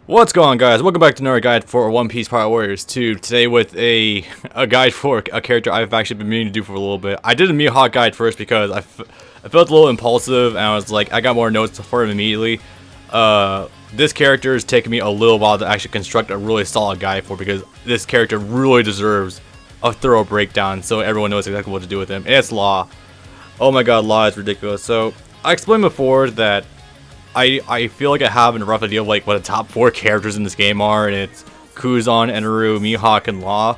What's going on, guys? Welcome back to another guide for One Piece Pirate Warriors 2. Today with a guide for a character I've actually been meaning to do for a little bit. I did a Mihawk guide first because I felt a little impulsive, and I was like, I got more notes for him immediately. This character has taken me a little while to actually construct a really solid guide for, because this character really deserves a thorough breakdown so everyone knows exactly what to do with him. And it's Law. Oh my god, Law is ridiculous. So, I explained before that I feel like I have a rough idea of like what the top 4 characters in this game are, and it's Kuzan, Eneru, Mihawk, and Law.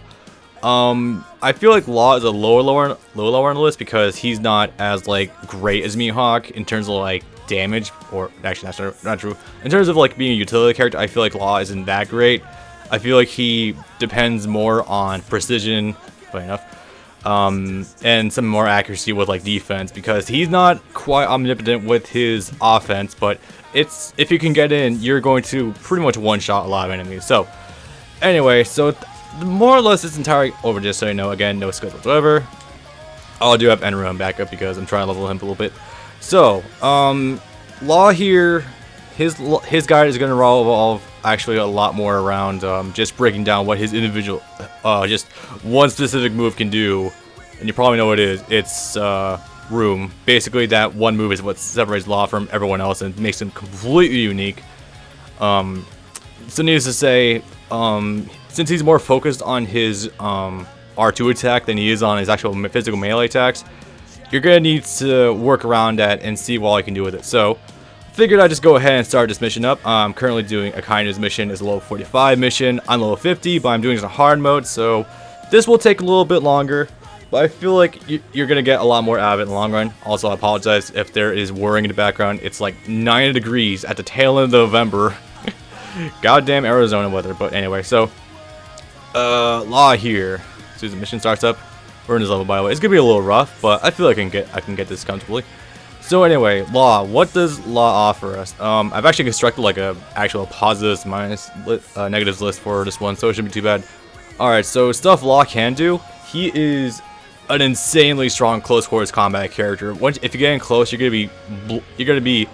I feel like Law is a lower on the list because he's not as like great as Mihawk in terms of like damage, or actually that's not true. In terms of like being a utility character, I feel like Law isn't that great. I feel like he depends more on precision, funny enough, and some more accuracy with like defense, because he's not quite omnipotent with his offense, but if you can get in, you're going to pretty much one-shot a lot of enemies. So anyway, so more or less it's entirely over, just so you know. Again, no skills whatsoever. I do have Enru on backup because I'm trying to level him a little bit. So Law here, his guide is going to revolve actually a lot more around just breaking down what his individual just one specific move can do, and you probably know what it is. It's Room. Basically, that one move is what separates Law from everyone else and makes him completely unique. So needless to say, since he's more focused on his R2 attack than he is on his actual physical melee attacks, you're gonna need to work around that and see what I can do with it. So figured I'd just go ahead and start this mission up. I'm currently doing a kindness mission. It's a level 45 mission. I'm level 50, but I'm doing it in hard mode, so this will take a little bit longer, but I feel like you're gonna get a lot more out of it in the long run. Also, I apologize if there is whirring in the background. It's like 90 degrees at the tail end of November. Goddamn Arizona weather. But anyway, so Law here. As soon as the mission starts up, we're in this level, by the way. It's gonna be a little rough, but I feel like I can get this comfortably. So anyway, Law. What does Law offer us? I've actually constructed like a actual positives minus negatives list for this one, so it shouldn't be too bad. All right, so stuff Law can do. He is an insanely strong close quarters combat character. If you get in close, you're gonna be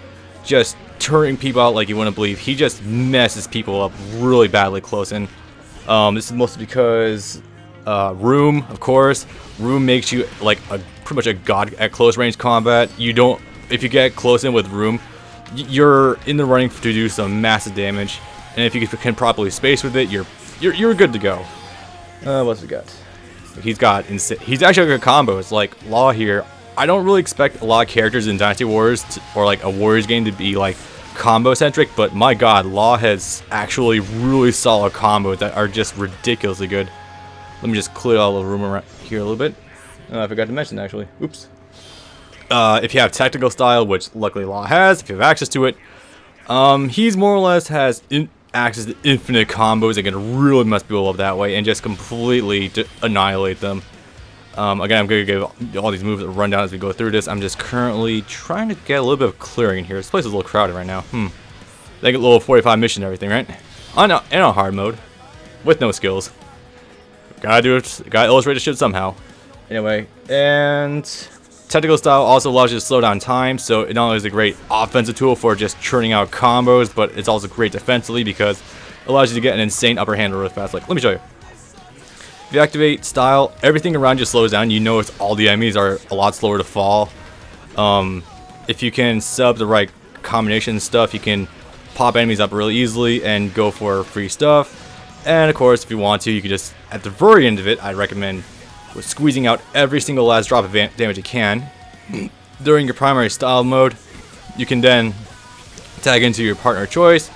just turning people out like you wouldn't believe. He just messes people up really badly close, and this is mostly because Room, of course. Room makes you like pretty much a god at close range combat. If you get close in with Room, you're in the running to do some massive damage, and if you can properly space with it, you're good to go. What's we got? He's actually got combos like Law here. I don't really expect a lot of characters in Dynasty Warriors or like a Warriors game to be like combo centric, but my god, Law has actually really solid combos that are just ridiculously good. Let me just clear all the room around here a little bit. I forgot to mention, actually. Oops. If you have technical style, which luckily Law has, if you have access to it, he's more or less has access to infinite combos that can really mess people up that way and just completely annihilate them. Again, I'm going to give all these moves a rundown as we go through this. I'm just currently trying to get a little bit of clearing in here. This place is a little crowded right now. Like a little 45 mission and everything, right? In a hard mode. With no skills. Gotta do it. Gotta illustrate the shit somehow. Anyway, and technical style also allows you to slow down time, so it not only is a great offensive tool for just churning out combos, but it's also great defensively because it allows you to get an insane upper hand really fast. Like, let me show you. If you activate style, everything around you slows down. You notice all the enemies are a lot slower to fall. If you can sub the right combination stuff, you can pop enemies up really easily and go for free stuff. And of course, if you want to, you can just, at the very end of it, I'd recommend squeezing out every single last drop of damage you can. During your primary style mode, you can then tag into your partner choice.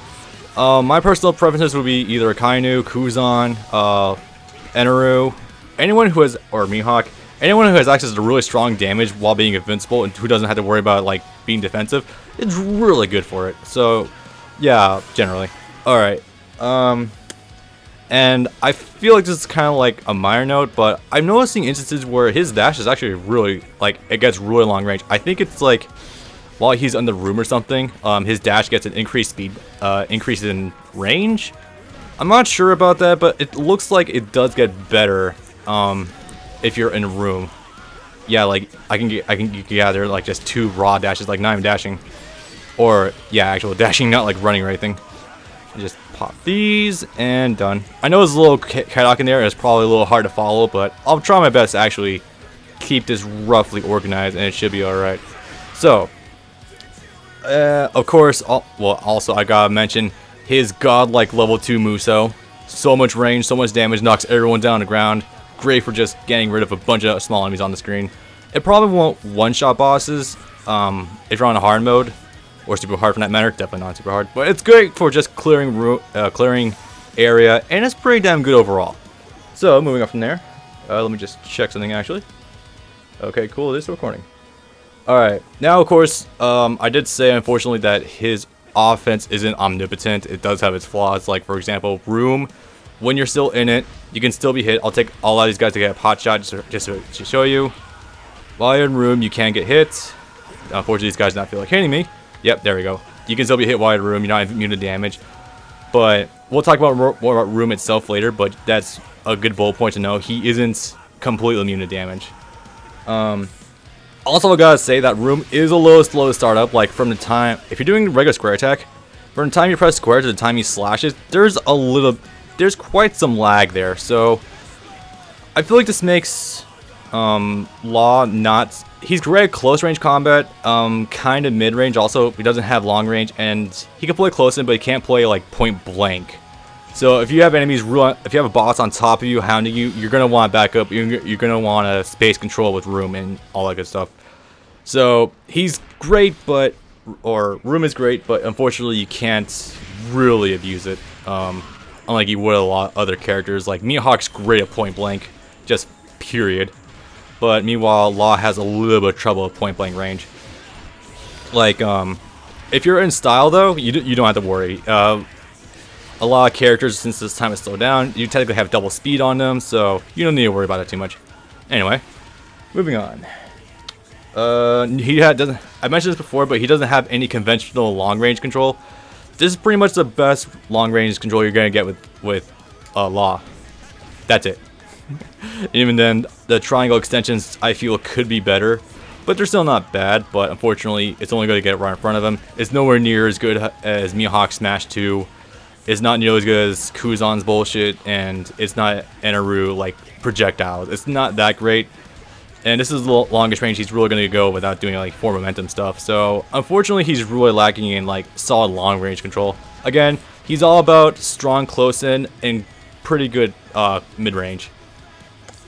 My personal preferences would be either Akainu, Kuzan, Eneru, anyone who has, or Mihawk, anyone who has access to really strong damage while being invincible and who doesn't have to worry about like being defensive. It's really good for it. So yeah, generally. Alright. And I feel like this is kind of like a minor note, but I'm noticing instances where his dash is actually really, like, it gets really long range. I think it's like, while he's on the room or something, his dash gets an increased speed, increase in range. I'm not sure about that, but it looks like it does get better, if you're in a room. Yeah, like, I can gather, like, just 2 raw dashes, like, not even dashing. Or, yeah, actual dashing, not, like, running or anything. Just pop these and done. I know there's a little chaotic in there. It's probably a little hard to follow, but I'll try my best to actually keep this roughly organized, and it should be alright. So, of course, well, also I gotta mention his godlike level 2 Muso. So much range, so much damage, knocks everyone down on the ground. Great for just getting rid of a bunch of small enemies on the screen. It probably won't one-shot bosses if you're on a hard mode, or super hard for that matter. Definitely not super hard, but it's great for just clearing area, and it's pretty damn good overall. So moving up from there, let me just check something actually. Okay, cool. This is recording. All right, now of course, I did say unfortunately that his offense isn't omnipotent. It does have its flaws. Like for example, room. When you're still in it, you can still be hit. I'll take all of these guys to get a pot shot just to show you. While you're in room, you can get hit. Unfortunately, these guys do not feel like hitting me. Yep, there we go. You can still be hit while you're in room. You're not immune to damage. But we'll talk about more about room itself later. But that's a good bullet point to know. He isn't completely immune to damage. Also, I gotta say that room is a little slow to start up. Like from the time, if you're doing regular square attack, from the time you press square to the time he slashes, there's quite some lag there. So I feel like this makes Law not. He's great at close range combat, kind of mid range. Also, he doesn't have long range, and he can play close in, but he can't play like point blank. So if you have enemies, if you have a boss on top of you hounding you, you're gonna want to back up. You're gonna want to space control with room and all that good stuff. So he's great, room is great, but unfortunately you can't really abuse it. Unlike you would a lot of other characters. Like Mihawk's great at point blank, just period. But meanwhile, Law has a little bit of trouble at point blank range. Like if you're in style though, you don't have to worry. A lot of characters, since this time is slowed down, you technically have double speed on them, so you don't need to worry about it too much. Anyway, moving on. Doesn't. I mentioned this before, but he doesn't have any conventional long range control. This is pretty much the best long range control you're gonna get with Law. That's it. Even then, the triangle extensions I feel could be better, but they're still not bad. But unfortunately, it's only going to get right in front of him. It's nowhere near as good as Mihawk Smash 2. It's not nearly as good as Kuzan's bullshit, and it's not Enaru like projectiles. It's not that great. And this is the longest range he's really going to go without doing like 4 momentum stuff. So unfortunately, he's really lacking in like solid long range control. Again, he's all about strong close in and pretty good mid range.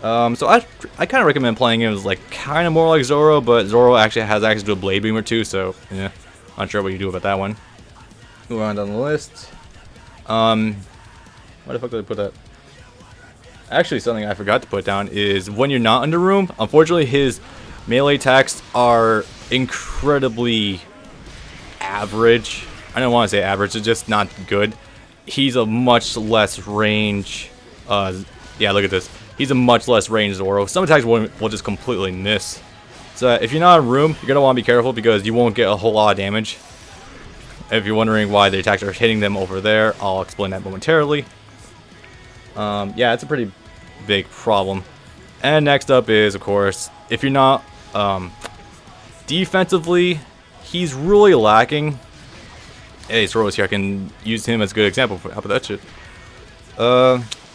So I kind of recommend playing him as like kind of more like Zoro, but Zoro actually has access to a blade beam or two, so yeah, not sure what you do about that one. Move on down the list. Where the fuck did I put that? Actually, something I forgot to put down is when you're not under room, unfortunately his melee attacks are incredibly average. I don't want to say average, it's just not good. He's a much less range. Yeah, look at this. He's a much less range Zoro. Some attacks will just completely miss. So if you're not in room, you're going to want to be careful because you won't get a whole lot of damage. If you're wondering why the attacks are hitting them over there, I'll explain that momentarily. Yeah, it's a pretty big problem. And next up is, of course, if you're not defensively, he's really lacking. Hey, Zoro's here. I can use him as a good example for how about that shit.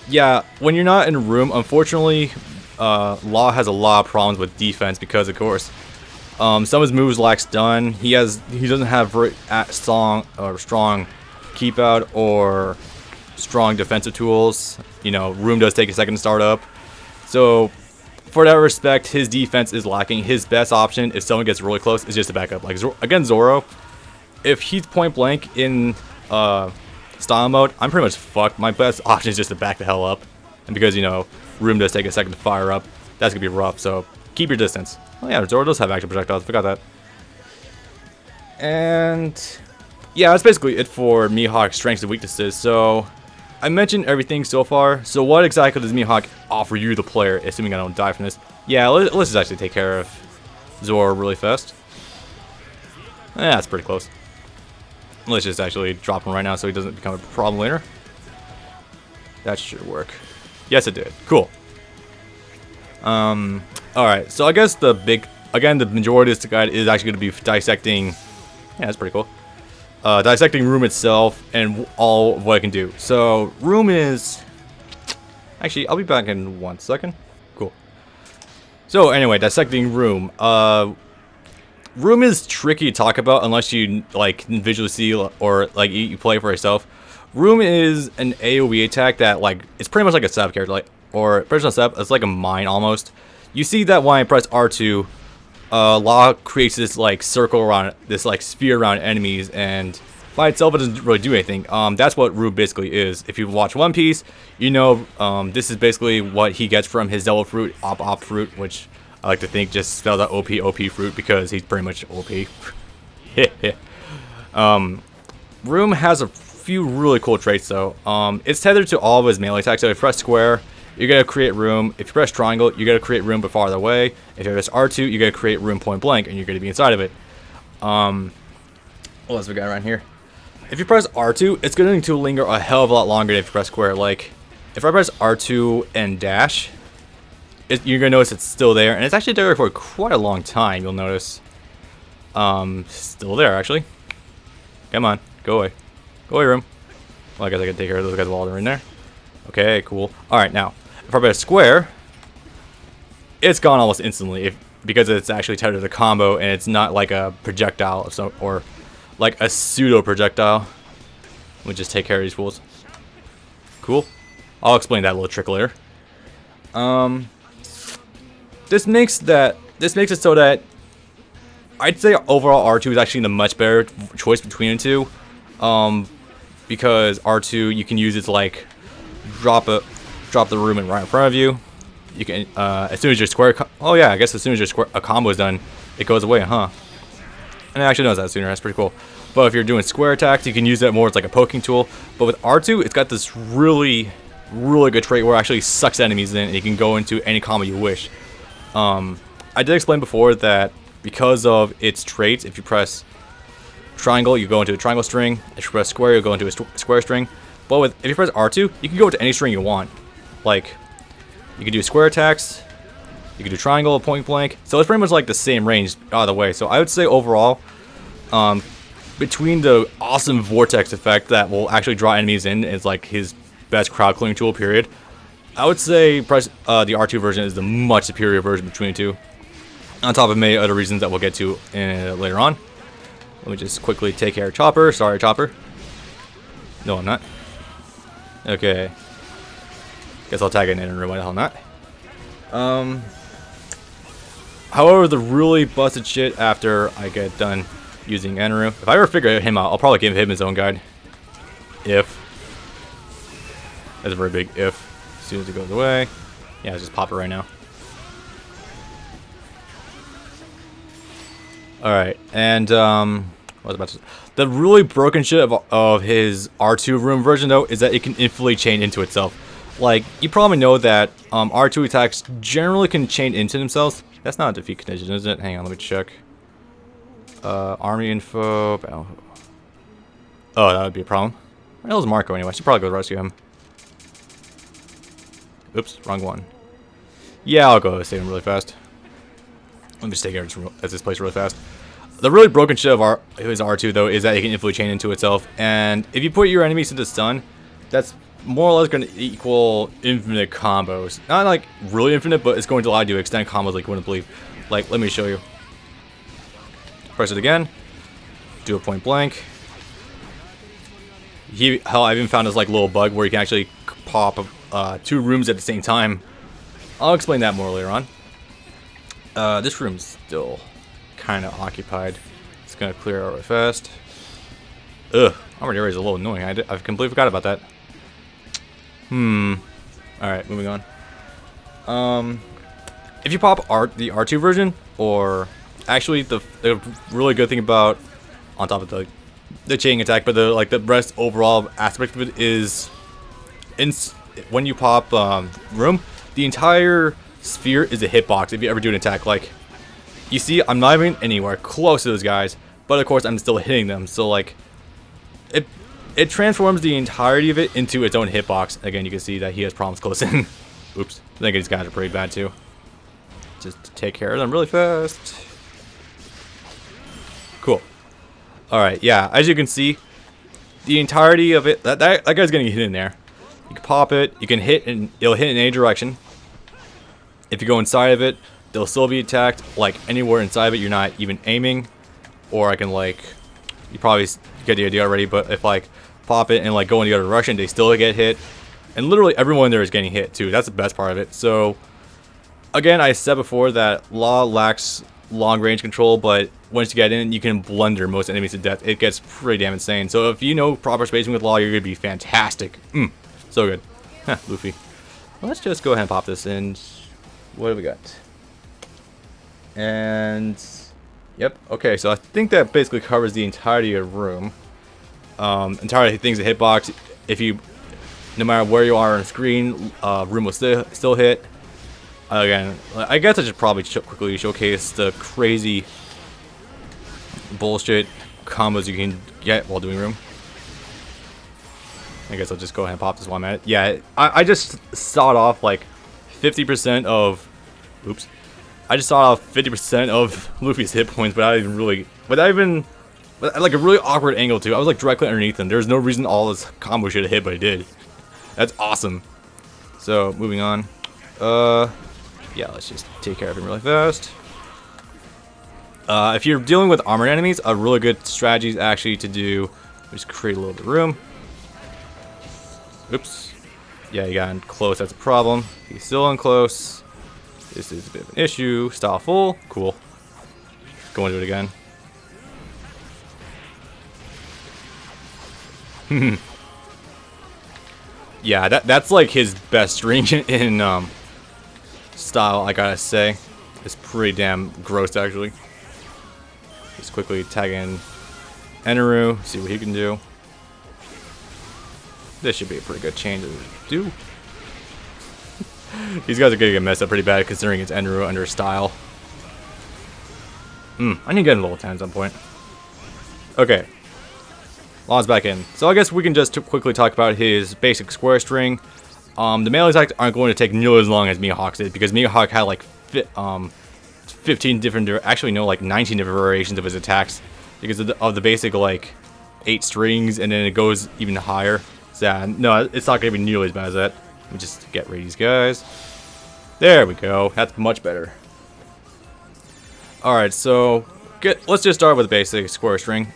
Yeah, when you're not in a room, unfortunately, Law has a lot of problems with defense because, of course, some of his moves lack stun. He doesn't have very strong keep out or strong defensive tools. You know, room does take a second to start up. So, for that respect, his defense is lacking. His best option, if someone gets really close, is just to back up. Like against Zoro, if he's point blank in style mode, I'm pretty much fucked. My best option is just to back the hell up. And because, you know, room does take a second to fire up, that's going to be rough. So keep your distance. Oh yeah, Zoro does have action projectiles. I forgot that. And yeah, that's basically it for Mihawk's strengths and weaknesses. So I mentioned everything so far. So what exactly does Mihawk offer you, the player, assuming I don't die from this? Yeah, let's just actually take care of Zoro really fast. Yeah, that's pretty close. Let's just actually drop him right now so he doesn't become a problem later. That should work. Yes, it did. Cool. Alright, so I guess the majority of this guide is actually going to be dissecting. Yeah, that's pretty cool. dissecting room itself and all of what it can do. So room is actually, I'll be back in 1 second. Cool. So anyway, dissecting room. Room is tricky to talk about unless you like visually see or like you play for yourself. Room is an AoE attack that like it's pretty much like a sub character, like or personal sub. It's like a mine almost. You see that when I press R2, Law creates this like circle around this like sphere around enemies, and by itself it doesn't really do anything. That's what Room basically is. If you watch One Piece, you know this is basically what he gets from his Devil Fruit, Op Fruit, which I like to think just spells out OP Fruit because he's pretty much OP. Room has a few really cool traits though. It's tethered to all of his melee attacks. So if you press square, you're gonna create room. If you press triangle, you're gonna create room but farther away. If you press R2, you're gonna create room point blank, and you're gonna be inside of it. What else we got around here? If you press R2, it's going to linger a hell of a lot longer than if you press square. Like, if I press R2 and dash, you're going to notice it's still there. And it's actually there for quite a long time, you'll notice. Still there, actually. Come on, go away. Go away, room. Well, I guess I can take care of those guys while they're in there. Okay, cool. Alright, now, if I press square, it's gone almost instantly. Because it's actually tethered to the combo, and it's not like a projectile or like a pseudo projectile. Let me just take care of these fools. Cool. I'll explain that little trick later. This makes it so that I'd say overall R2 is actually the much better choice between the two. Because R2 you can use it to like drop the room right in front of you. You can as soon as your square oh yeah, I guess as soon as your square a combo is done, it goes away, huh? And it actually knows that sooner. That's pretty cool. But if you're doing square attacks, you can use that more as like a poking tool. But with R2, it's got this really good trait where it actually sucks enemies in, and you can go into any combo you wish. I did explain before that because of its traits, if you press triangle, you go into a triangle string. If you press square, you go into a square string. But if you press R2, you can go into any string you want. Like, you can do square attacks. You can do triangle, point blank. So it's pretty much like the same range either way. So I would say overall, between the awesome vortex effect that will actually draw enemies in, is like his best crowd clearing tool, period. I would say the R2 version is the much superior version between the two. On top of many other reasons that we'll get to later on. Let me just quickly take care of Chopper. Sorry, Chopper. No, I'm not. Okay. Guess I'll tag it in and why the hell not. However, the really busted shit after I get done using Enru. If I ever figure him out, I'll probably give him his own guide. If. That's a very big if. As soon as it goes away. Yeah, let's just pop it right now. Alright, and what was I about to say? The really broken shit of his R2 room version though is that it can infinitely chain into itself. Like, you probably know that R2 attacks generally can chain into themselves. That's not a defeat condition, is it? Hang on, let me check. Army info. Battle. Oh, that would be a problem. Where the hell's Marco anyway? I should probably go rescue him. Oops, wrong one. Yeah, I'll go save him really fast. Let me just take care of this place really fast. The really broken shit of his R2 though is that it can infinitely chain into itself, and if you put your enemies into stun, that's more or less going to equal infinite combos. Not like really infinite, but it's going to allow you to extend combos like you wouldn't believe. Like, let me show you. Press it again. Do a point blank. Hell, I even found this like little bug where you can actually pop two rooms at the same time. I'll explain that more later on. This room's still kind of occupied. It's going to clear out really fast. Ugh, armored area is a little annoying. I've completely forgot about that. Alright, moving on. If you pop the R2 version, or actually the really good thing about, on top of the chaining attack, but the rest overall aspect of it is, when you pop room, the entire sphere is a hitbox if you ever do an attack. Like, you see, I'm not even anywhere close to those guys, but of course I'm still hitting them. So like, it transforms the entirety of it into its own hitbox. Again, you can see that he has problems close in. Oops. I think these guys are pretty bad too. Just to take care of them really fast. Cool. Alright, yeah, as you can see, the entirety of it, that guy's getting hit in there. You can pop it, you can hit, and it'll hit in any direction. If you go inside of it, they'll still be attacked, like anywhere inside of it you're not even aiming. Or I can like, you probably get the idea already, but if like pop it and like go in the other direction, they still get hit. And literally everyone there is getting hit too. That's the best part of it. So again, I said before that Law lacks long range control, but once you get in, you can blunder most enemies to death. It gets pretty damn insane. So if you know proper spacing with Law, you're gonna be fantastic. So good. Huh, Luffy. Well, let's just go ahead and pop this in. What do we got? And yep, okay, so I think that basically covers the entirety of the room. Entirety of things that hitbox. If you, no matter where you are on the screen, room will still hit. Again, I guess I should probably quickly showcase the crazy bullshit combos you can get while doing room. I guess I'll just go ahead and pop this while I'm at it. Yeah, I just sawed off like 50% of, oops. I just saw 50% of Luffy's hit points without even like a really awkward angle too. I was like directly underneath him. There's no reason all this combo should have hit, but it did. That's awesome. So moving on. Yeah, let's just take care of him really fast. If you're dealing with armored enemies, a really good strategy is actually to do just create a little bit of room. Oops. Yeah, you got in close. That's a problem. He's still in close. This is a bit of an issue. Style full. Cool. Go into it again. Yeah, that's like his best string in style, I gotta say. It's pretty damn gross, actually. Just quickly tag in Eneru, see what he can do. This should be a pretty good change to do. These guys are gonna get messed up pretty bad considering it's Enru under style. I need to get in level 10 at some point. Okay. Law's back in. So I guess we can just quickly talk about his basic square string. The melee attacks aren't going to take nearly as long as Mihawk's did, because Mihawk had like 15 different, actually no, like 19 different variations of his attacks, because of the basic like 8 strings, and then it goes even higher. So yeah, no, it's not going to be nearly as bad as that. Let me just get rid of these guys. There we go. That's much better. Alright, so let's just start with the basic square string.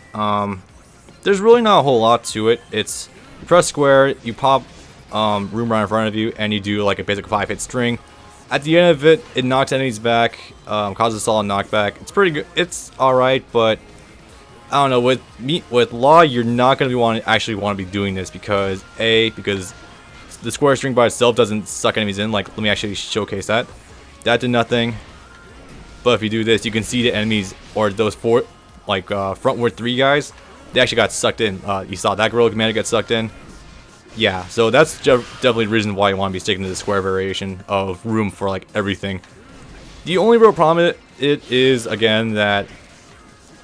There's really not a whole lot to it. It's you press square, you pop room right in front of you, and you do like a basic 5-hit string. At the end of it, it knocks enemies back, causes a solid knockback. It's pretty good. It's alright, but I don't know. With Law, you're not going to actually want to be doing this because the square string by itself doesn't suck enemies in. Like, let me actually showcase that. That did nothing. But if you do this, you can see the enemies, or those four, like frontward 3 guys, they actually got sucked in. You saw that Gorilla Commander get sucked in. Yeah, so that's definitely the reason why you want to be sticking to the square variation of room for like everything. The only real problem with it is, again, that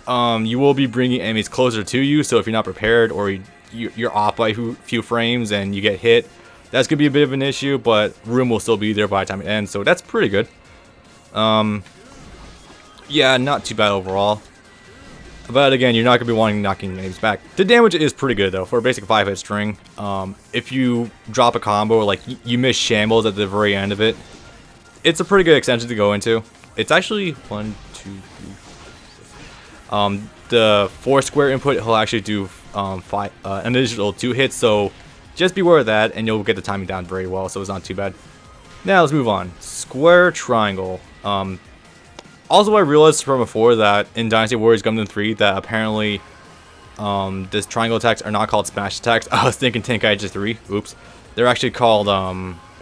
you will be bringing enemies closer to you. So if you're not prepared, or you're off by a few frames and you get hit, that's going to be a bit of an issue, but room will still be there by the time it ends, so that's pretty good. Yeah, not too bad overall. But again, you're not going to be wanting knocking enemies back. The damage is pretty good, though, for a basic 5-hit string. If you drop a combo, like you miss Shambles at the very end of it, it's a pretty good extension to go into. It's actually 1, 2, 3. The 4 square input, he'll actually do an additional 2 hits, so just beware of that, and you'll get the timing down very well, so it's not too bad. Now, let's move on. Square triangle. Also, I realized from before that in Dynasty Warriors Gundam 3 that apparently this triangle attacks are not called smash attacks. I was thinking Tenkaichi 3. Oops. They're actually called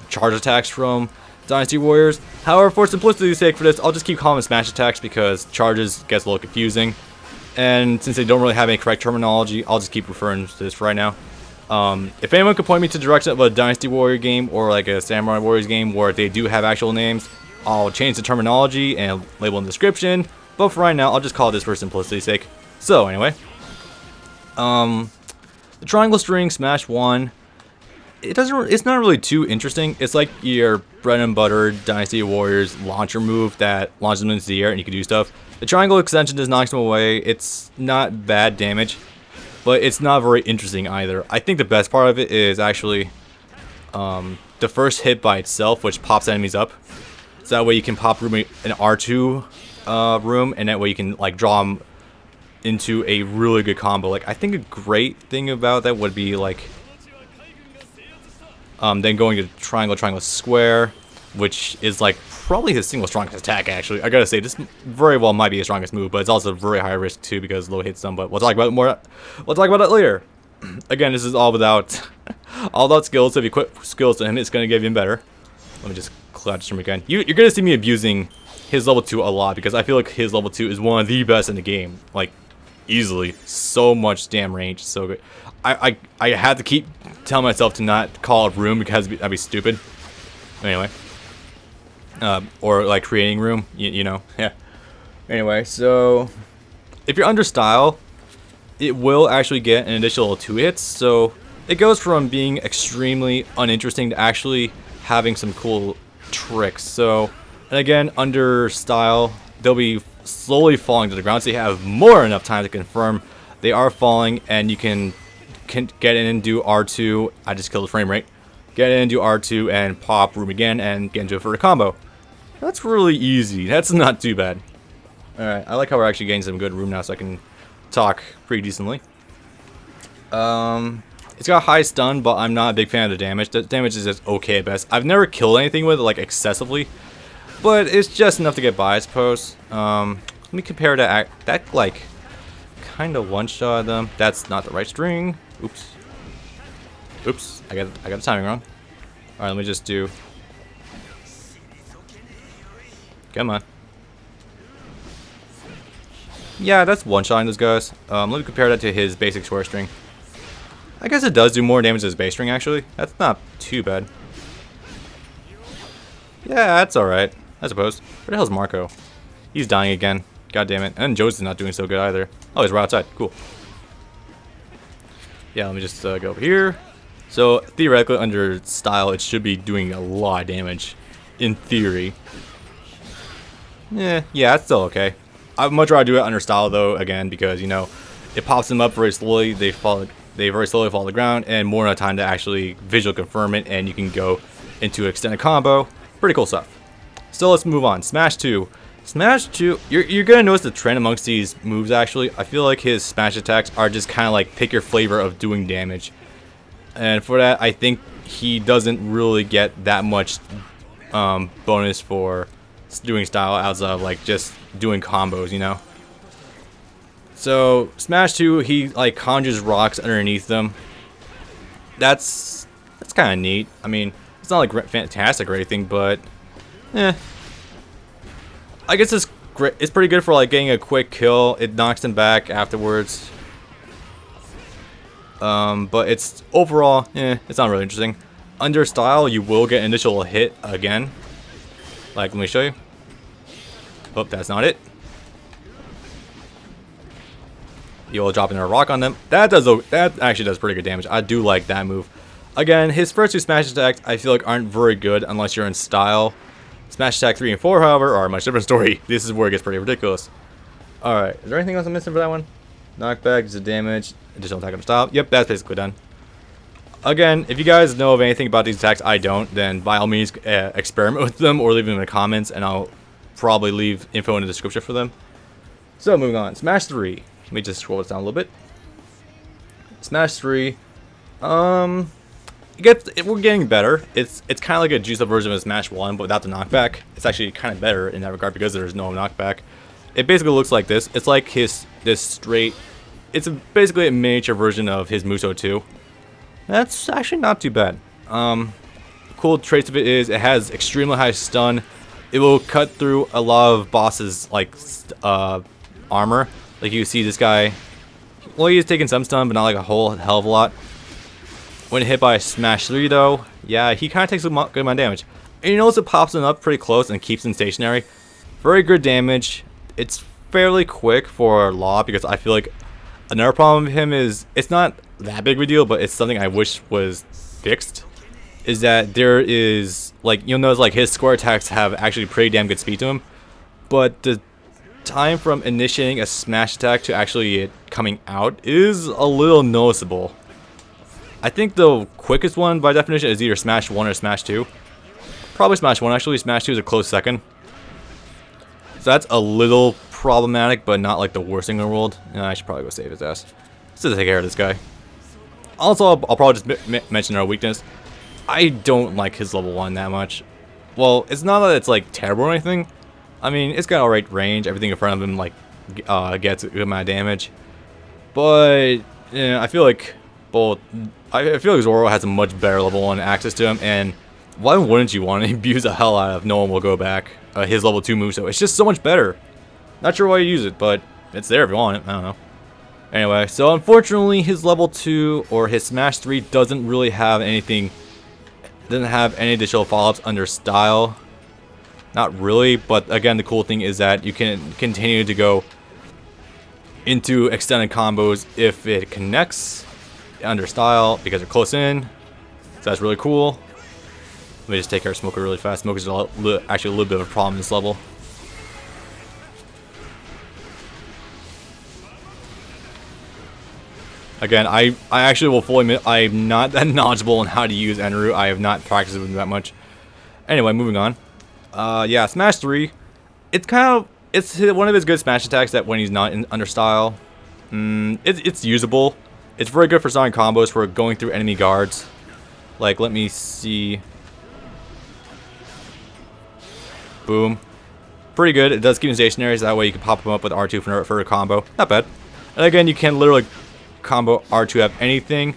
charge attacks from Dynasty Warriors. However, for simplicity's sake for this, I'll just keep calling them smash attacks because charges gets a little confusing. And since they don't really have any correct terminology, I'll just keep referring to this right now. If anyone could point me to the direction of a Dynasty Warrior game or like a Samurai Warriors game where they do have actual names, I'll change the terminology and label in the description. But for right now, I'll just call this for simplicity's sake. So anyway, the triangle string smash 1. It's not really too interesting. It's like your bread and butter Dynasty Warriors launcher move that launches them into the air and you can do stuff. The triangle extension just knocks them away. It's not bad damage, but it's not very interesting either. I think the best part of it is actually the first hit by itself, which pops enemies up. So that way you can pop room an R2 room, and that way you can like draw them into a really good combo. Like I think a great thing about that would be like then going to triangle, triangle, square, which is like probably his single strongest attack. Actually, I gotta say this very well might be his strongest move, but it's also very high risk too because low hit stun. But we'll talk about it more. We'll talk about it later. Again, this is all without skills. So if you equip skills to him, it's gonna get even better. Let me just clutch him again. You're gonna see me abusing his level 2 a lot because I feel like his level 2 is one of the best in the game. Like easily, so much damn range, so good. I had to keep telling myself to not call it room because that'd be stupid. Anyway, or like creating room, you know, yeah. Anyway, so if you're under style, it will actually get an additional 2 hits. So it goes from being extremely uninteresting to actually having some cool tricks. So, and again, under style, they'll be slowly falling to the ground, so you have more than enough time to confirm they are falling, and you can get in and do R2. I just killed the frame rate. Get in and do R2 and pop room again and get into it for a combo. That's really easy. That's not too bad. Alright, I like how we're actually getting some good room now, so I can talk pretty decently. It's got high stun, but I'm not a big fan of the damage. The damage is just okay at best. I've never killed anything with it, like, excessively, but it's just enough to get by, I suppose. Let me compare that, like, kind of one-shot them. That's not the right string. Oops. Oops, I got the timing wrong. Alright, let me just do... Come on. Yeah, that's one-shotting those guys. Let me compare that to his basic square string. I guess it does do more damage than his base string, actually. That's not too bad. Yeah, that's alright, I suppose. Where the hell's Marco? He's dying again. God damn it. And Joe's not doing so good either. Oh, he's right outside. Cool. Yeah, let me just go over here. So, theoretically, under style, it should be doing a lot of damage. In theory. Yeah, it's still okay. I'd much rather do it under style, though, again, because, you know, it pops them up very slowly. They very slowly fall to the ground, and more enough time to actually visual confirm it, and you can go into extended combo. Pretty cool stuff. So, let's move on. Smash 2. Smash 2, you're going to notice the trend amongst these moves, actually. I feel like his smash attacks are just kind of like pick your flavor of doing damage. And for that, I think he doesn't really get that much bonus for doing style outside of like just doing combos, you know. So Smash 2, he like conjures rocks underneath them. That's kind of neat. I mean, it's not like fantastic or anything, but I guess it's great. It's pretty good for like getting a quick kill. It knocks them back afterwards. But it's overall, it's not really interesting. Under style, you will get an initial hit again. Like, let me show you. Oh, that's not it. You'll drop in a rock on them. That actually does pretty good damage. I do like that move. Again, his first 2 smash attacks I feel like aren't very good unless you're in style. Smash attack 3 and 4, however, are a much different story. This is where it gets pretty ridiculous. Alright, is there anything else I'm missing for that one? Knockback, just damage, additional attack under style. Yep, that's basically done. Again, if you guys know of anything about these attacks I don't, then by all means experiment with them or leave them in the comments, and I'll probably leave info in the description for them. So moving on, Smash 3. Let me just scroll this down a little bit. Smash 3. We're getting better. It's kind of like a juiced up version of Smash 1, but without the knockback. It's actually kind of better in that regard because there's no knockback. It basically looks like this. It's like this straight. It's basically a miniature version of his Muso 2. That's actually not too bad. Cool traits of it is it has extremely high stun. It will cut through a lot of bosses like armor. Like you see this guy. Well, he's taking some stun, but not like a whole hell of a lot. When hit by Smash 3, though, yeah, he kind of takes a good amount of damage. And you notice it pops him up pretty close and keeps him stationary. Very good damage. It's fairly quick for Law because I feel like another problem with him is it's not that big of a deal, but it's something I wish was fixed. is that there is, like, you'll notice like his square attacks have actually pretty damn good speed to him, but the time from initiating a smash attack to actually it coming out is a little noticeable. I think the quickest one by definition is either smash 1 or smash 2. Probably smash 1 actually. Smash 2 is a close second. So that's a little problematic, but not like the worst thing in the world. I should probably go save his ass. Just to take care of this guy. Also, I'll probably just mention our weakness. I don't like his level 1 that much. Well, it's not that it's like terrible or anything. I mean, it's got alright range. Everything in front of him like gets a good amount of damage. But yeah, I feel like Zoro has a much better level 1 access to him, and why wouldn't you want to abuse the hell out of No One Will Go Back? His level 2 move, so it's just so much better. Not sure why you use it, but it's there if you want it. I don't know. Anyway, so unfortunately, his level 2 or his Smash 3 doesn't really have anything. Doesn't have any additional follow-ups under style. Not really, but again, the cool thing is that you can continue to go into extended combos if it connects under style because they're close in. So that's really cool. Let me just take care of Smoker really fast. Smoker's actually a little bit of a problem in this level. Again, I actually will fully admit I'm not that knowledgeable on how to use Enru. I have not practiced with him that much. Anyway, moving on. Yeah, Smash 3. It's one of his good smash attacks that when he's not under style, it's usable. It's very good for Sonic combos for going through enemy guards. Like, let me see. Boom. Pretty good. It does keep him stationary, so that way you can pop him up with R2 for a combo. Not bad. And again, you can literally combo R2 have anything,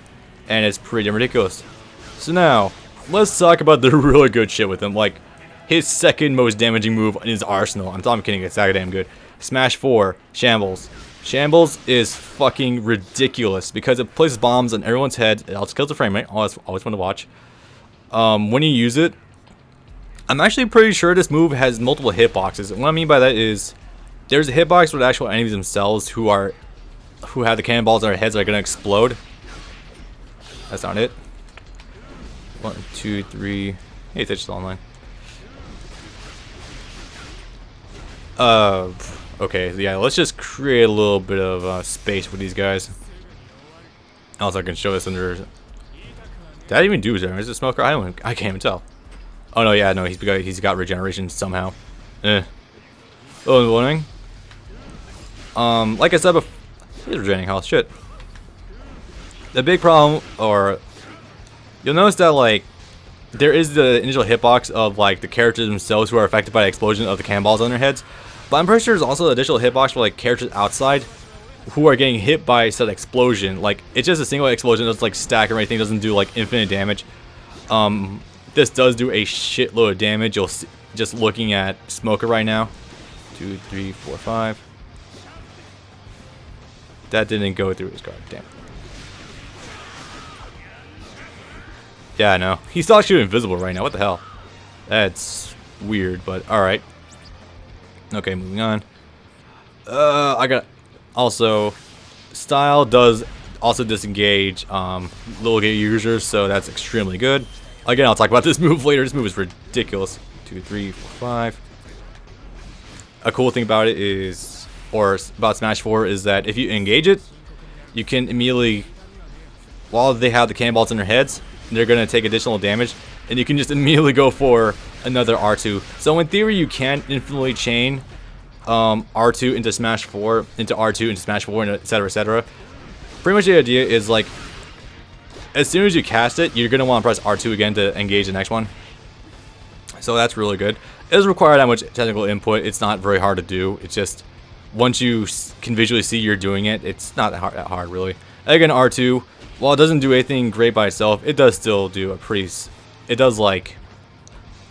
and it's pretty damn ridiculous. So now, let's talk about the really good shit with him. Like, his second most damaging move in his arsenal. I'm kidding, it's that damn good. Smash 4, Shambles. Shambles is fucking ridiculous because it places bombs on everyone's head. It also kills the frame rate. Always fun to watch. When you use it, I'm actually pretty sure this move has multiple hitboxes. And what I mean by that is, there's a hitbox with actual enemies themselves who have the cannonballs on their heads that are gonna explode. That's not it. 1, 2, 3. Hey, it's still online. Okay, yeah, let's just create a little bit of space with these guys. Also, I can show this under. Did I even do there? Is it Smoker? I can't even tell. Oh no, yeah, no, he's got regeneration somehow. A little annoying. Like I said before, he's regenerating health. Shit. The big problem, or you'll notice that like there is the initial hitbox of like the characters themselves who are affected by the explosion of the cannonballs on their heads. But I'm pretty sure there's also additional hitbox for like characters outside who are getting hit by said explosion. Like, it's just a single explosion, doesn't like stack or anything, doesn't do like infinite damage. This does do a shitload of damage. You'll see, just looking at Smoker right now. 2, 3, 4, 5. That didn't go through his guard. Damn. Yeah, I know. He's actually invisible right now. What the hell? That's weird, but alright. Okay, moving on. I got also style does also disengage little gate users, so that's extremely good. Again, I'll talk about this move later. This move is ridiculous. 2, 3, 4, 5. A cool thing about it is, or about Smash 4, is that if you engage it, you can immediately, while they have the cannonballs in their heads, they're gonna take additional damage, and you can just immediately go for another R2. So in theory, you can infinitely chain R2 into Smash 4, into R2 into Smash 4, and etc. etc. Pretty much the idea is like, as soon as you cast it, you're gonna want to press R2 again to engage the next one. So that's really good. It doesn't require that much technical input. It's not very hard to do. It's just once you can visually see you're doing it, it's not that hard really. Again, R2, while it doesn't do anything great by itself, it does still do a pretty. It does like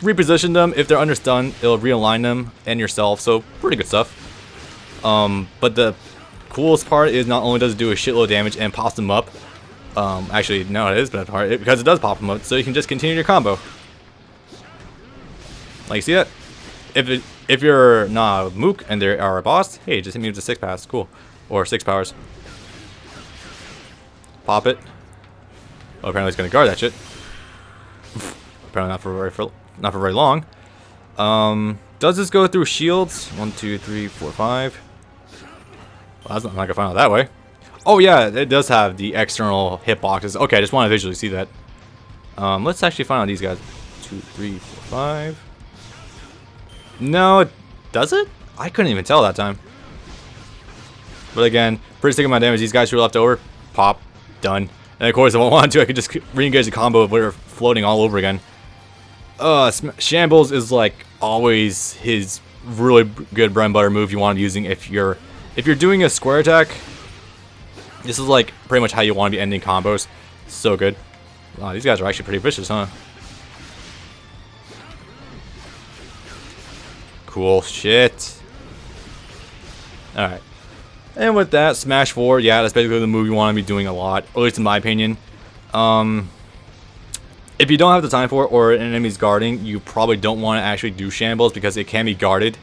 reposition them. If they're understun, it'll realign them and yourself. So pretty good stuff. But the coolest part is not only does it do a shitload of damage and pops them up. Actually, no, it is the best part because it does pop them up, so you can just continue your combo. Like, see that? If you're not a Mook and they are a boss, hey, just hit me with a 6 pass, cool, or 6 powers. Pop it. Oh, apparently it's gonna guard that shit. apparently not for very long. Does this go through shields? 1, 2, 3, 4, 5. Well, that's not gonna find out that way. Oh yeah, it does have the external hitboxes. Okay, I just want to visually see that. Let's actually find out these guys. 2, 3, 4, 5. No, does it? I couldn't even tell that time. But again, pretty sick of my damage. These guys who are left over, pop, done. And of course, if I wanted to, I could just re-engage the combo if we were floating all over again. Shambles is like always his really good bread and butter move you want to be using if you're doing a square attack. This is like pretty much how you want to be ending combos. So good. Wow, these guys are actually pretty vicious, huh? Cool shit. Alright. And with that, Smash 4, yeah, that's basically the move you want to be doing a lot. Or at least in my opinion. If you don't have the time for it or an enemy's guarding, you probably don't want to actually do Shambles because it can be guarded.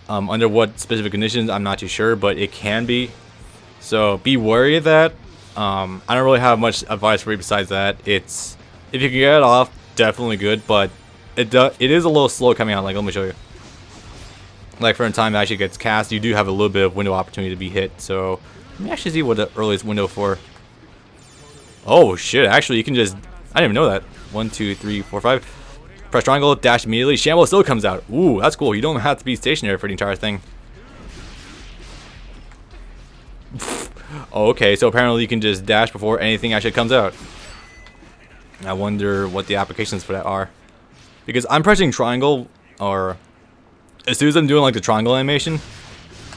Under what specific conditions, I'm not too sure, but it can be. So be wary of that. I don't really have much advice for you besides that. If you can get it off, definitely good, but it is a little slow coming out. Like, let me show you. Like, for the time it actually gets cast, you do have a little bit of window opportunity to be hit. So let me actually see what the earliest window for. Oh shit! Actually, you can just. I didn't even know that. 1, 2, 3, 4, 5. Press triangle, dash immediately. Shamble still comes out. Ooh, that's cool. You don't have to be stationary for the entire thing. Oh, okay, so apparently you can just dash before anything actually comes out. I wonder what the applications for that are. Because I'm pressing triangle, or as soon as I'm doing like the triangle animation,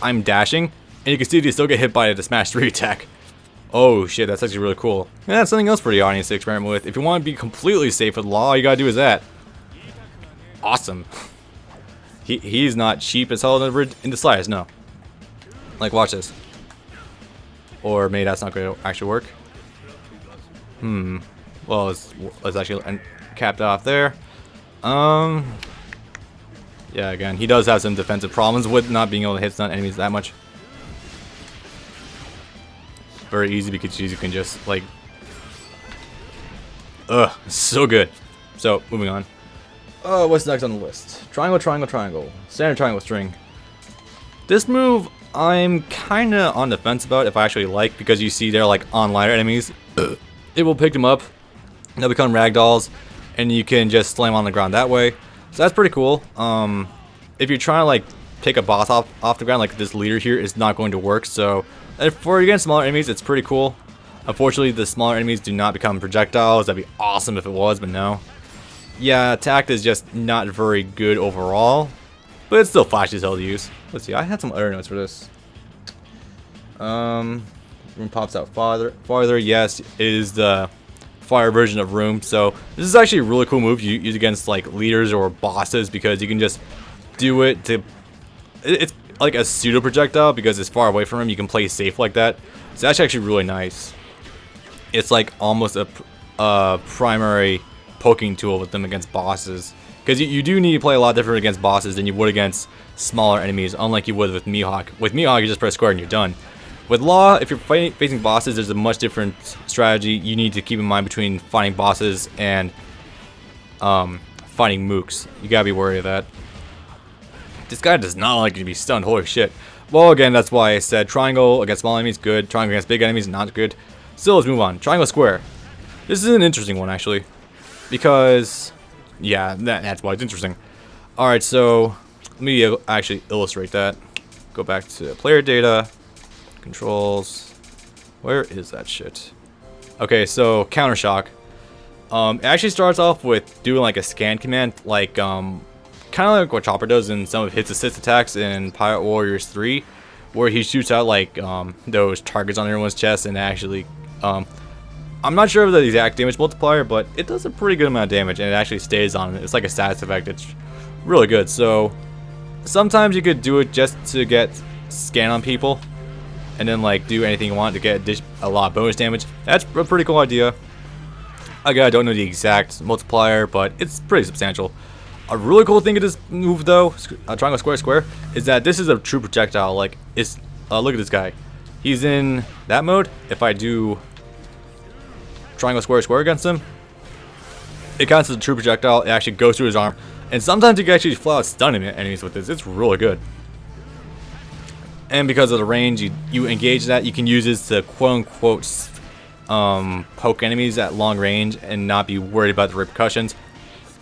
I'm dashing, and you can see they still get hit by the Smash 3 attack. Oh shit, that's actually really cool. And that's something else for the audience to experiment with. If you want to be completely safe with law, all you gotta do is that. Awesome. He's not cheap as hell in the slightest, no. Like, watch this. Or maybe that's not going to actually work. Well, let's actually cap that off there. Yeah, again, he does have some defensive problems with not being able to hit stun enemies that much. Very easy because you can just, like... so good. So, moving on. What's next on the list? Triangle, triangle, triangle. Standard triangle string. This move, I'm kind of on the fence about if I actually like, because you see they're like on-liner enemies. It will pick them up. They'll become ragdolls, and you can just slam on the ground that way. So that's pretty cool. If you're trying to like take a boss off the ground, like this leader here, is not going to work. So for against smaller enemies, it's pretty cool. Unfortunately, the smaller enemies do not become projectiles. That'd be awesome if it was, but no. Yeah, attack is just not very good overall, but it's still flashy as hell to use. Let's see, I had some other notes for this. Room pops out farther. Yes, it is the fire version of Room. So this is actually a really cool move you use against like leaders or bosses, because you can just do it to. It's like a pseudo projectile because it's far away from him. You can play safe like that. So that's actually really nice. It's like almost a primary poking tool with them against bosses, because you do need to play a lot different against bosses than you would against smaller enemies, unlike you would with Mihawk. With Mihawk, you just press square and you're done. With Law, if you're facing bosses, there's a much different strategy you need to keep in mind between fighting bosses and fighting mooks. You gotta be worried of that. This guy does not like to be stunned. Holy shit. Well, again, that's why I said triangle against small enemies, good. Triangle against big enemies, not good. Still, let's move on. Triangle square. This is an interesting one, actually. Because, yeah, that's why it's interesting. Alright, so let me actually illustrate that. Go back to player data, controls. Where is that shit? Okay, so counter shock. It actually starts off with doing like a scan command, like kind of like what Chopper does in some of his assist attacks in Pirate Warriors 3, where he shoots out like those targets on everyone's chest and actually. I'm not sure of the exact damage multiplier, but it does a pretty good amount of damage, and it actually stays on it. It's like a status effect. It's really good. So sometimes you could do it just to get scan on people, and then like do anything you want to get a lot of bonus damage. That's a pretty cool idea. Again, I don't know the exact multiplier, but it's pretty substantial. A really cool thing of this move, though, triangle square square, is that this is a true projectile. Like, it's look at this guy. He's in that mode. If I do triangle square square against him, It counts as a true projectile. It actually goes through his arm, and sometimes you can actually flat out stun enemies with this. It's really good. And because of the range, you engage that, you can use this to quote-unquote poke enemies at long range and not be worried about the repercussions.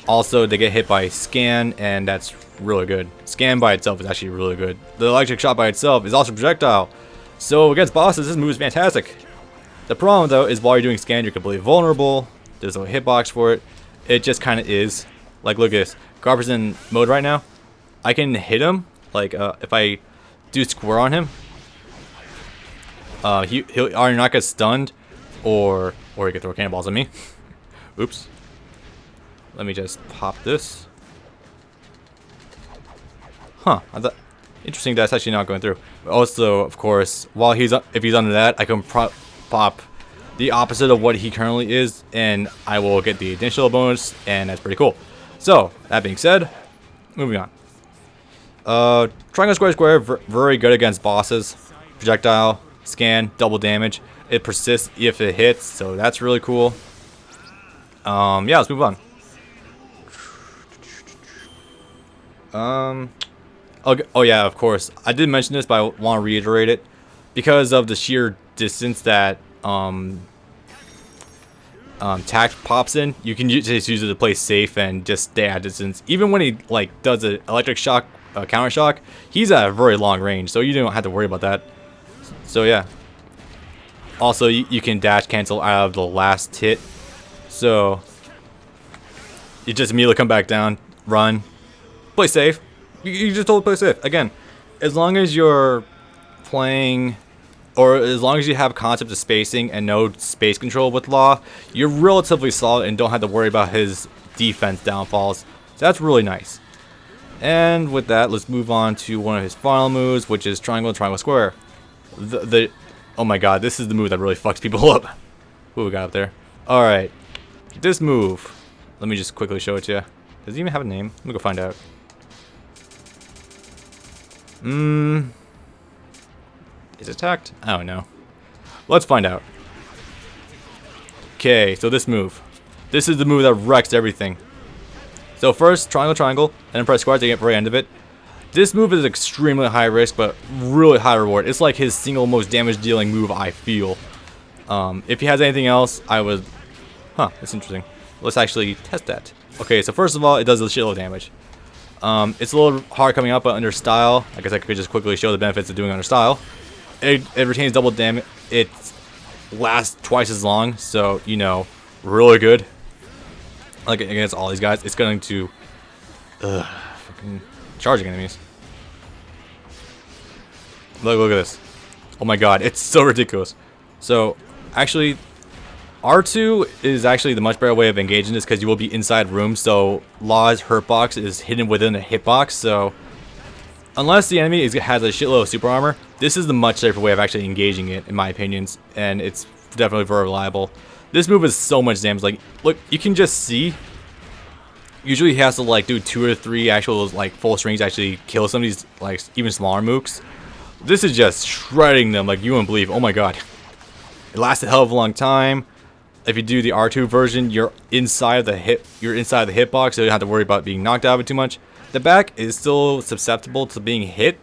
Also, they get hit by scan, and that's really good. Scan by itself is actually really good. The electric shot by itself is also projectile. So against bosses, this move is fantastic. The problem though is while you're doing scan, you're completely vulnerable. There's no hitbox for it. It just kind of is. Like, look at this. Garber's in mode right now. I can hit him. Like, if I do square on him, he'll either not get stunned, or he can throw cannonballs at me. Oops. Let me just pop this. Huh. Interesting. That's actually not going through. Also, of course, while if he's under that, I can pop the opposite of what he currently is, and I will get the initial bonus, and that's pretty cool. So, that being said, moving on. Triangle, square, square, very good against bosses. Projectile, scan, double damage. It persists if it hits, so that's really cool. Yeah, let's move on. Oh yeah, of course. I did mention this, but I want to reiterate it. Because of the sheer distance that tact pops in, you can just use it to play safe and just stay at distance. Even when he like does an electric shock, counter shock, he's at a very long range, so you don't have to worry about that. So yeah. Also, you can dash cancel out of the last hit, so you just immediately come back down, run, play safe. You just totally play safe. Again, as long as you're playing, or as long as you have concept of spacing and no space control with Law, you're relatively solid and don't have to worry about his defense downfalls. So that's really nice. And with that, let's move on to one of his final moves, which is triangle, triangle, square. Oh my god, this is the move that really fucks people up. What we got up there? Alright. This move. Let me just quickly show it to you. Does it even have a name? Let me go find out. Is it tacked? I don't know. Let's find out. Okay, so this move. This is the move that wrecks everything. So first, triangle, triangle, and then press square to get very end of it. This move is extremely high risk, but really high reward. It's like his single most damage dealing move, I feel. If he has anything else, I would... Huh, that's interesting. Let's actually test that. Okay, so first of all, it does a shitload of damage. It's a little hard coming up, but under style, I guess I could just quickly show the benefits of doing under style. It retains double damage. It lasts twice as long, so, you know, really good. Like, against all these guys, it's going to... fucking charging enemies. Look at this. Oh my god, it's so ridiculous. So, actually, R2 is actually the much better way of engaging this because you will be inside rooms, so Law's hurt box is hidden within a hitbox, so unless the enemy has a shitload of super armor, this is the much safer way of actually engaging it, in my opinions, and it's definitely very reliable. This move is so much damage. Like, look, you can just see. Usually he has to like do 2 or 3 actual like full strings to actually kill some of these like even smaller mooks. This is just shredding them like you wouldn't believe. Oh my god. It lasts a hell of a long time. If you do the R2 version, you're inside the hitbox, so you don't have to worry about being knocked out of it too much. The back is still susceptible to being hit,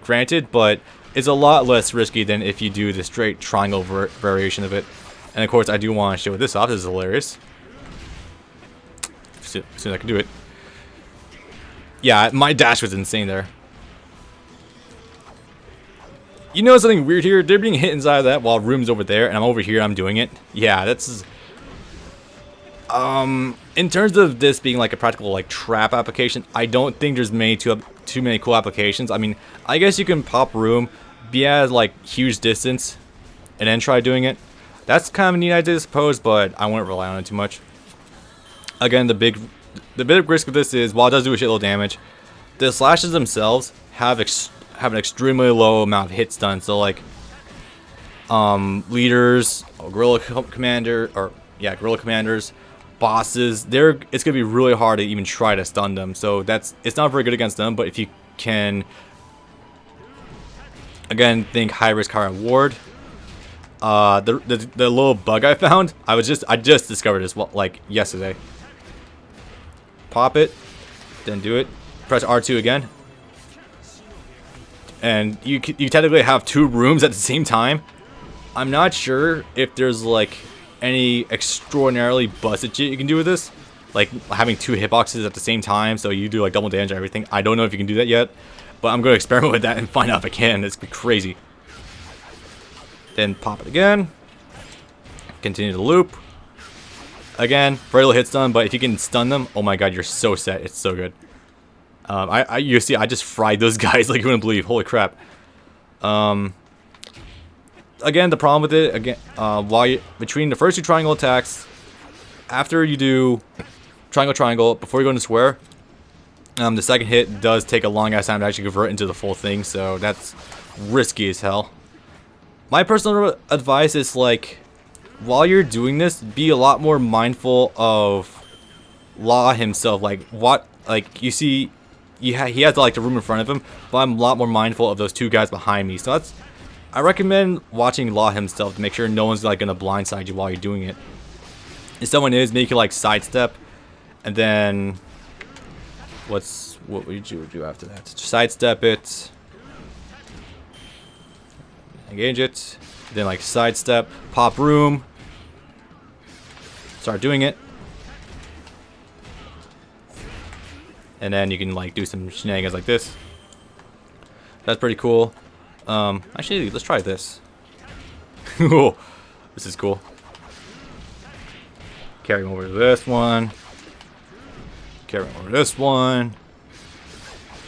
granted, but it's a lot less risky than if you do the straight triangle variation of it. And of course, I do want to show this off. This is hilarious. As soon as I can do it. Yeah, my dash was insane there. You know something weird here? They're being hit inside of that while Room's over there, and I'm over here, I'm doing it. Yeah, that's... in terms of this being like a practical like trap application, I don't think there's too many cool applications. I mean, I guess you can pop Room, be at like huge distance, and then try doing it. That's kind of a neat idea, I suppose, but I wouldn't rely on it too much. Again, the big risk of this is, while it does do a shitload of damage, the slashes themselves have an extremely low amount of hits done. So like, leaders, guerrilla commanders, bosses, it's gonna be really hard to even try to stun them. So it's not very good against them. But if you can, again, think high risk, high reward. The little bug I found, I just discovered this like yesterday. pop it, then do it. Press R2 again. And you technically have 2 rooms at the same time. I'm not sure if there's like any extraordinarily busted shit you can do with this. Like having 2 hitboxes at the same time, so you do like double damage and everything. I don't know if you can do that yet, but I'm going to experiment with that and find out if I can. It's gonna be crazy. Then pop it again. Continue the loop. Again, very little hit stun, but if you can stun them, oh my god, you're so set. It's so good. You see, I just fried those guys like you wouldn't believe. Holy crap. Again, the problem with it, again, between the first 2 triangle attacks, after you do triangle, before you go into square, the second hit does take a long ass time to actually convert into the full thing, so that's risky as hell. My personal advice is like, while you're doing this, be a lot more mindful of Law himself. Like you see, he has like the room in front of him, but I'm a lot more mindful of those 2 guys behind me. So I recommend watching Law himself to make sure no one's like gonna blindside you while you're doing it. If someone is, make it like sidestep, and then what would you do after that? Just sidestep it, engage it, then like sidestep, pop room, start doing it, and then you can like do some shenanigans like this. That's pretty cool. Actually, let's try this. Oh, this is cool. Carry him over to this one. Carry him over to this one.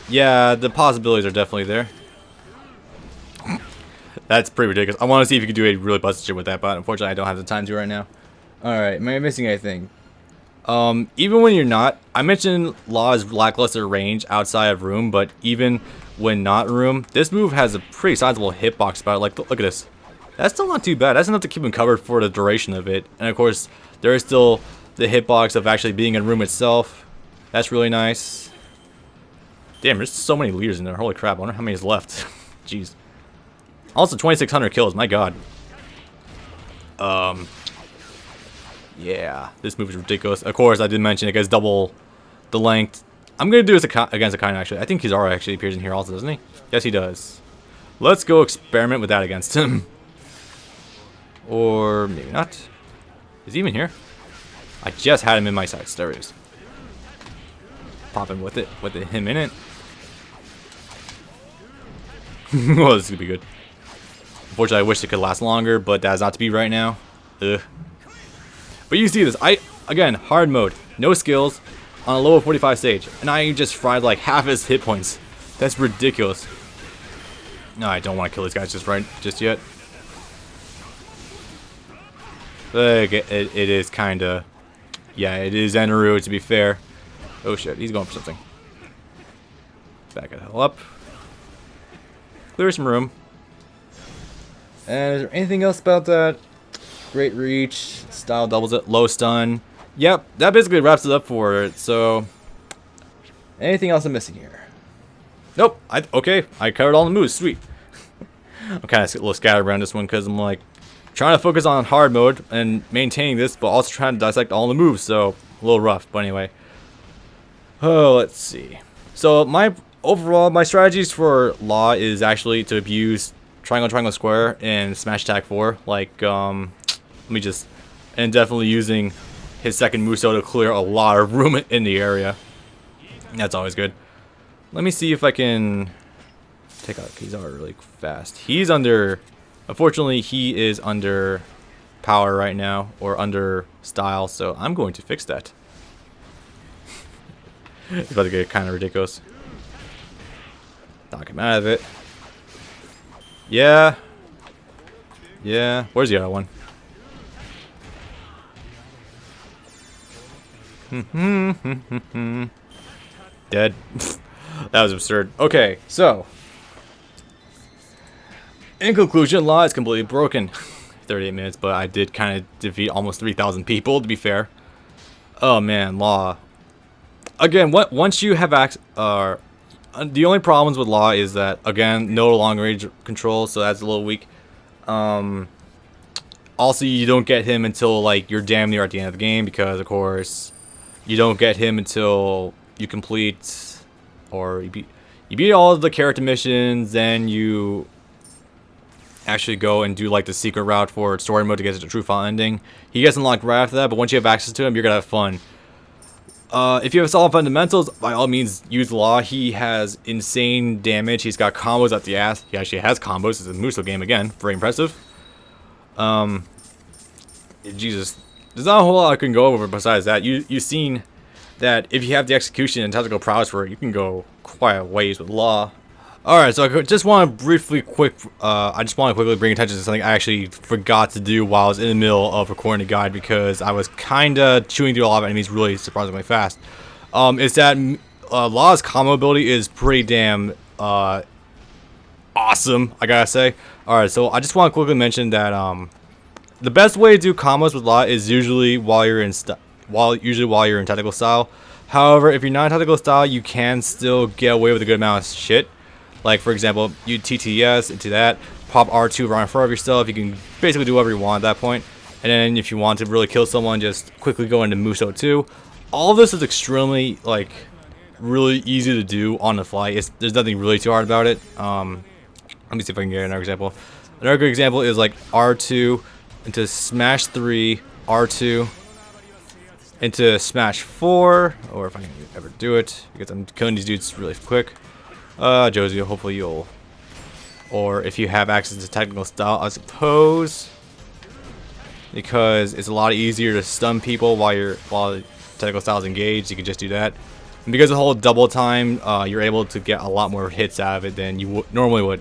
Yeah, the possibilities are definitely there. That's pretty ridiculous. I want to see if you can do a really busted shit with that, but unfortunately I don't have the time to right now. Alright, am I missing anything? Even when you're not, I mentioned Law's lackluster range outside of room, but even when not in room, this move has a pretty sizable hitbox about it. Like, look at this. That's still not too bad. That's enough to keep him covered for the duration of it. And of course, there is still the hitbox of actually being in room itself. That's really nice. Damn, there's so many leaders in there. Holy crap, I wonder how many is left. Jeez. Also, 2,600 kills. My god. Yeah, this move is ridiculous. Of course, I did mention it gets double the length. I'm going to do this against Akainu, actually. I think Kizaru actually appears in here also, doesn't he? Yes, he does. Let's go experiment with that against him. Or maybe not. Is he even here? I just had him in my sights. There he is. Popping with him in it. Oh, this is going to be good. Unfortunately, I wish it could last longer, but that's not to be right now. Ugh. But you see this. Again, hard mode. No skills. On a level 45 stage. And I just fried like half his hit points. That's ridiculous. No, I don't want to kill these guys just yet. Like, it is kind of... Yeah, it is Enaru, to be fair. Oh shit, he's going for something. Back the hell up. Clear some room. And is there anything else about that? Great reach. Style doubles it. Low stun. Yep, that basically wraps it up for it. So, anything else I'm missing here? Nope. Okay, I covered all the moves. Sweet. I'm kind of a little scattered around this one because I'm like trying to focus on hard mode and maintaining this, but also trying to dissect all the moves. So a little rough, but anyway. Oh, let's see. So my strategies for Law is actually to abuse triangle, square, and smash attack 4. Like and definitely using his second Muso to clear a lot of room in the area. That's always good. Let me see if I can take out Kizaru really fast. He's under... Unfortunately, he is under power right now, or under style, so I'm going to fix that. It's about to get kind of ridiculous. Knock him out of it. Yeah. Yeah. Where's the other one? Dead. That was absurd. Okay, so in conclusion, Law is completely broken. 38 minutes, but I did kind of defeat almost 3,000 people, to be fair. Oh man, Law. Again, once you have the only problems with Law is that, again, no long range control, so that's a little weak. Also, you don't get him until like you're damn near at the end of the game because, of course, you don't get him until you complete, or you beat all of the character missions, then you actually go and do like the secret route for story mode to get to the true final ending. He gets unlocked right after that, but once you have access to him, you're gonna have fun. If you have solid fundamentals, by all means use Law. He has insane damage. He's got combos at the ass. He actually has combos. It's a Muso game again. Very impressive. Jesus, there's not a whole lot I can go over besides that. You've seen that if you have the execution and tactical prowess for it, you can go quite a ways with Law. Alright, so I just want to quickly bring attention to something I actually forgot to do while I was in the middle of recording the guide, because I was kinda chewing through a lot of enemies really surprisingly fast. Is that Law's combo ability is pretty damn awesome, I gotta say. Alright, so I just want to quickly mention that the best way to do combos with Law is usually while you're in tactical style. However, if you're not in tactical style, you can still get away with a good amount of shit. Like, for example, you TTS into that, pop R2 right in front of yourself. You can basically do whatever you want at that point. And then if you want to really kill someone, just quickly go into Muso 2. All of this is extremely, like, really easy to do on the fly. There's nothing really too hard about it. Let me see if I can get another example. Another good example is like R2 into Smash 3, R2 into Smash 4, or if I can ever do it, because I'm killing these dudes really quick. Josie, hopefully you'll, or if you have access to technical style, I suppose, because it's a lot easier to stun people while technical style is engaged. You can just do that, and because of the whole double time, you're able to get a lot more hits out of it than you normally would.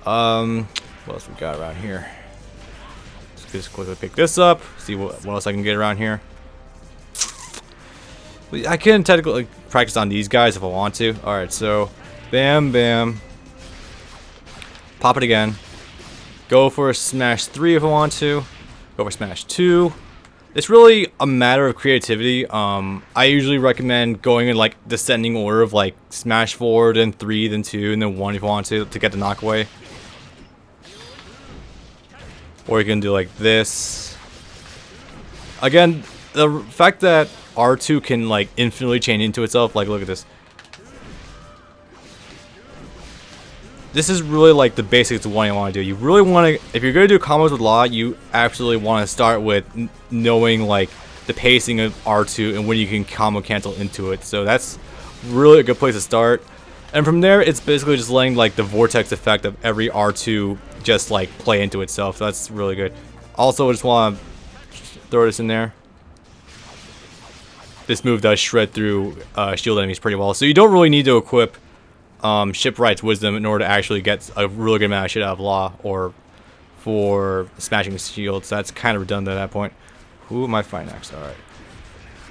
What else we got around here? Let's just quickly pick this up, see what else I can get around here. I can technically practice on these guys if I want to. Alright, so bam, bam. Pop it again. Go for a Smash 3 if I want to. Go for Smash 2. It's really a matter of creativity. I usually recommend going in like descending order of like Smash 4, then 3, then 2, and then 1 if you want to get the knockaway. Or you can do like this. Again, the fact that R2 can like infinitely chain into itself, like look at this. This is really like the basics of what you want to do. You really want to, if you're going to do combos with Law, you absolutely want to start with knowing like the pacing of R2 and when you can combo cancel into it. So that's really a good place to start. And from there, it's basically just letting like the vortex effect of every R2 just like play into itself. So that's really good. Also, I just want to throw this in there. This move does shred through shield enemies pretty well. So you don't really need to equip Shipwright's Wisdom in order to actually get a really good amount of shit out of Law or for smashing shields. So that's kind of redundant at that point. Who am I fighting next? Alright.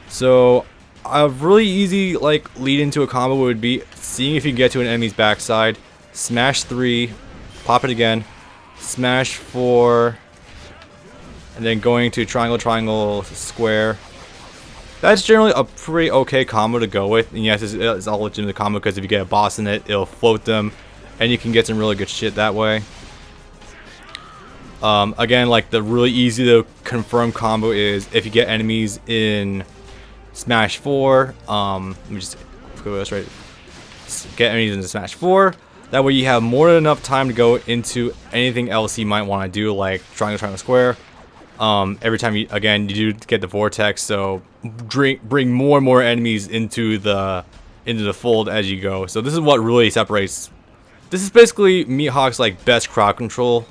So a really easy like lead into a combo would be seeing if you can get to an enemy's backside. Smash 3, pop it again, Smash 4, and then going to triangle, triangle, square. That's generally a pretty okay combo to go with, and yes, it's all legitimate combo because if you get a boss in it, it'll float them, and you can get some really good shit that way. Again, like the really easy to confirm combo is if you get enemies in Smash 4. Let me just go this right. Get enemies in Smash 4. That way you have more than enough time to go into anything else you might want to do, like triangle, triangle, square. Every time you do get the vortex, so bring more and more enemies into the fold as you go. So this is what really separates. This is basically Meathawk's like best crowd control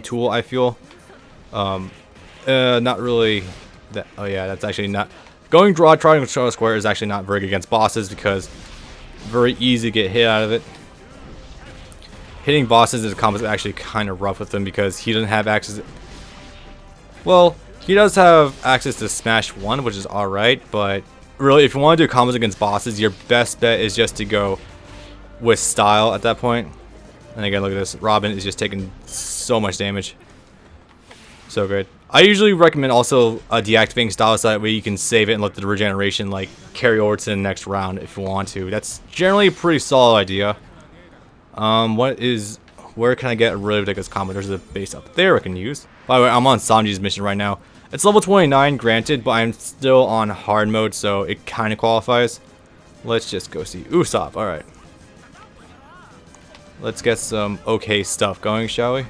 tool, I feel. Not really that. Oh yeah, that's actually not going draw triangle square is actually not very good against bosses because very easy to get hit out of it. Hitting bosses in the combo is actually kind of rough with him because he doesn't have access. Well, he does have access to Smash 1, which is alright, but really, if you want to do combos against bosses, your best bet is just to go with style at that point. And again, look at this. Robin is just taking so much damage. So good. I usually recommend also deactivating style so that way you can save it and let the regeneration like carry over to the next round if you want to. That's generally a pretty solid idea. Where can I get a really ridiculous combo? There's a base up there I can use. By the way, I'm on Sanji's mission right now. It's level 29, granted, but I'm still on hard mode, so it kind of qualifies. Let's just go see Usopp. Alright. Let's get some okay stuff going, shall we?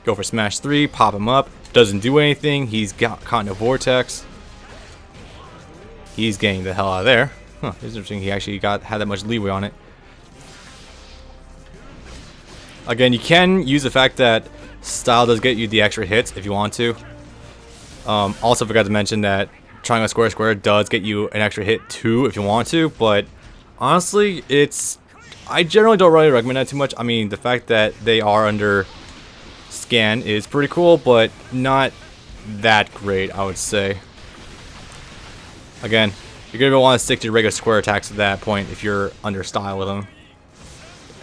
Go for Smash 3, pop him up. Doesn't do anything. He's got caught in a vortex. He's getting the hell out of there. Huh, it's interesting. He actually had that much leeway on it. Again, you can use the fact that style does get you the extra hits if you want to. Also forgot to mention that triangle square square does get you an extra hit too if you want to, but honestly, I generally don't really recommend that too much. I mean, the fact that they are under scan is pretty cool, but not that great, I would say. Again, you're going to want to stick to your regular square attacks at that point if you're under style with them.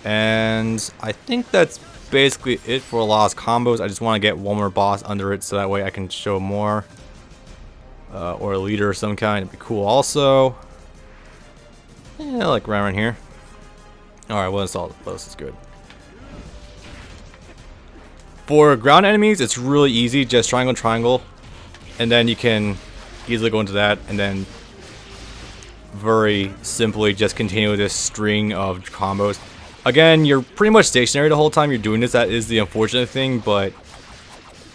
And I think that's basically it for a lot of combos. I just want to get one more boss under it so that way I can show more. Or a leader of some kind. It'd be cool also. Yeah, like around here. Alright, well, all this is good. For ground enemies, it's really easy. Just triangle, triangle. And then you can easily go into that. And then very simply just continue this string of combos. Again, you're pretty much stationary the whole time you're doing this. That is the unfortunate thing, but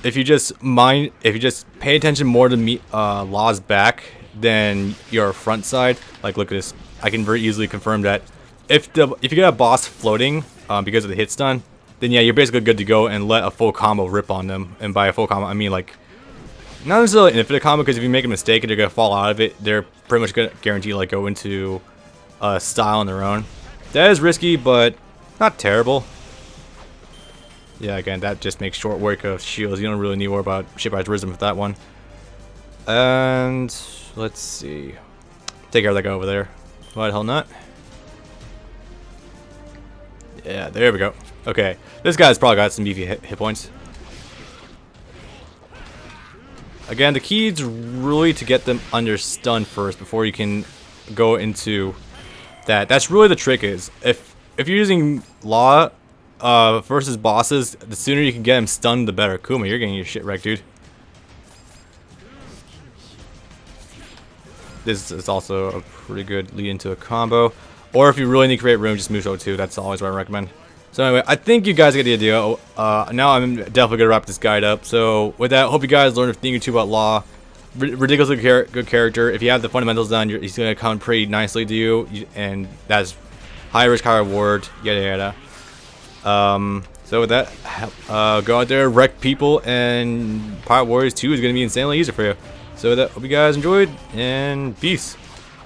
if you just pay attention more to Law's back than your front side, like look at this, I can very easily confirm that if you get a boss floating because of the hit stun, then yeah, you're basically good to go and let a full combo rip on them. And by a full combo, I mean like not necessarily an infinite combo, because if you make a mistake and they're gonna fall out of it, they're pretty much gonna guarantee like go into style on their own. That is risky, but not terrible. Yeah, again, that just makes short work of shields. You don't really need to worry about Shipwright's Wisdom with that one. And let's see. Take care of that guy over there. Why the hell not? Yeah, there we go. Okay, this guy's probably got some beefy hit points. Again, the key is really to get them under stun first before you can go into that. That's really the trick. Is if you're using Law versus bosses, the sooner you can get him stunned, the better. Kuma, you're getting your shit wrecked, dude. This is also a pretty good lead into a combo. Or if you really need to create room, just Musho too. That's always what I recommend. So anyway, I think you guys get the idea. Now I'm definitely gonna wrap this guide up. So with that, hope you guys learned a thing or two about Law. Ridiculously good character. If you have the fundamentals done, he's gonna come pretty nicely to you, and that's high risk, high reward. Yada yada. So with that, go out there, wreck people, and Pirate Warriors 2 is gonna be insanely easy for you. So with that, hope you guys enjoyed, and peace.